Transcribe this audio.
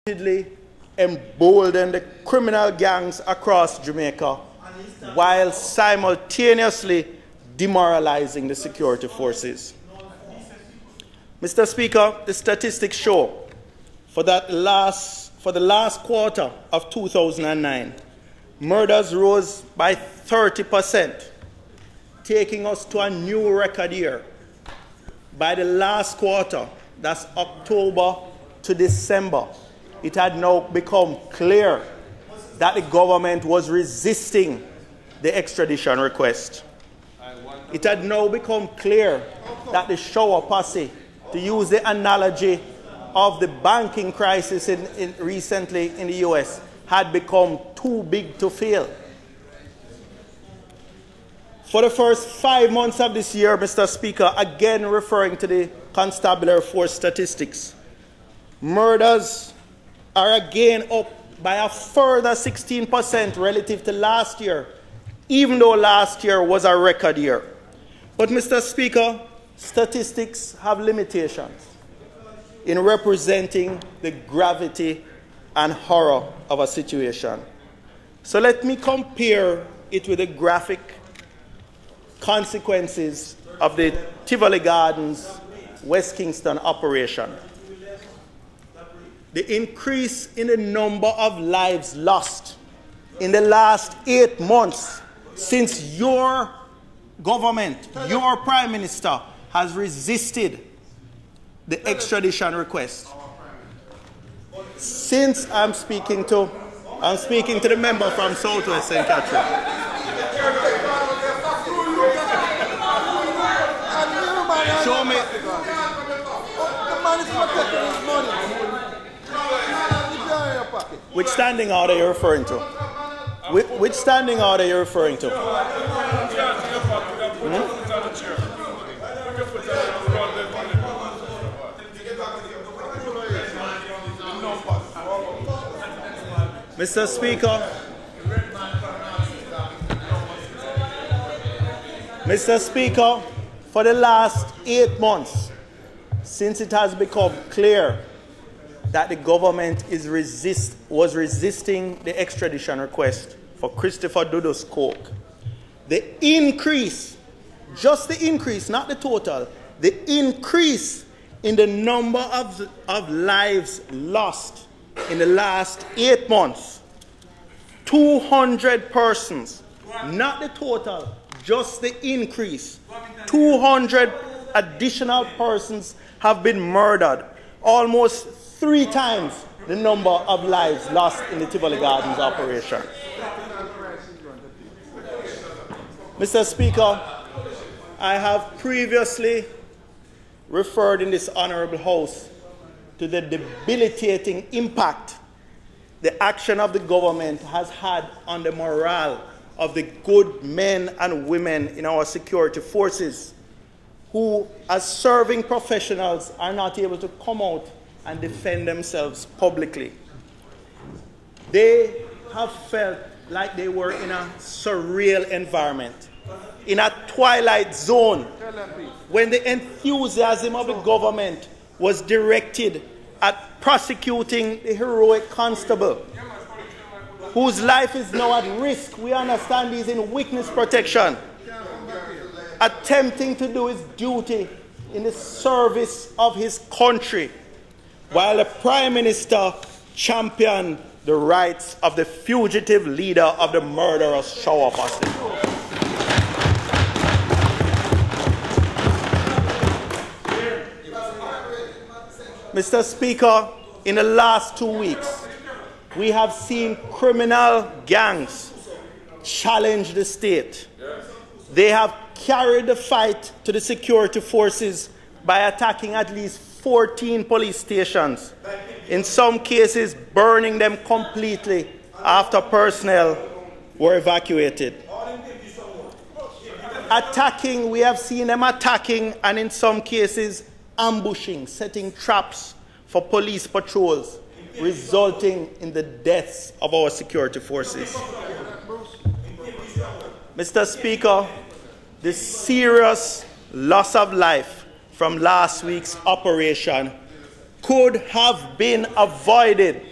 embolden the criminal gangs across Jamaica while simultaneously demoralizing the security forces. Mr. Speaker, the statistics show for the last quarter of 2009, murders rose by 30%, taking us to a new record year. By the last quarter, that's October to December, it had now become clear that the government was resisting the extradition request. It had now become clear that the shower posse, to use the analogy of the banking crisis recently in the US, had become too big to fail. For the first 5 months of this year, Mr. Speaker, again referring to the constabulary force statistics, murders are again up by a further 16% relative to last year, even though last year was a record year. But, Mr. Speaker, statistics have limitations in representing the gravity and horror of a situation. So let me compare it with the graphic consequences of the Tivoli Gardens West Kingston operation. The increase in the number of lives lost in the last 8 months since your government, your Prime Minister, has resisted the extradition request. Since I'm speaking to the member from Southwest St. Catherine. Show me. Which standing order are you referring to? Which standing order are you referring to? Mr. Speaker, for the last 8 months, since it has become clear that the government was resisting the extradition request for Christopher Dudu's Coke, the increase, just the increase, not the total, the increase in the number of lives lost in the last 8 months, 200 persons, not the total, just the increase, 200 additional persons have been murdered, almost 3 times the number of lives lost in the Tivoli Gardens operation. Mr. Speaker, I have previously referred in this honorable House to the debilitating impact the action of the government has had on the morale of the good men and women in our security forces who, as serving professionals, are not able to come out and defend themselves publicly. They have felt like they were in a surreal environment, in a twilight zone, when the enthusiasm of the government was directed at prosecuting the heroic constable, whose life is now at risk. We understand he's in witness protection, attempting to do his duty in the service of his country, while the Prime Minister championed the rights of the fugitive leader of the murderous shower posse. Mr. Speaker, in the last 2 weeks, we have seen criminal gangs challenge the state. They have carried the fight to the security forces by attacking at least 14 police stations, in some cases burning them completely after personnel were evacuated. Attacking, we have seen them attacking and in some cases ambushing, setting traps for police patrols, resulting in the deaths of our security forces. Mr. Speaker, the serious loss of life from last week's operation could have been avoided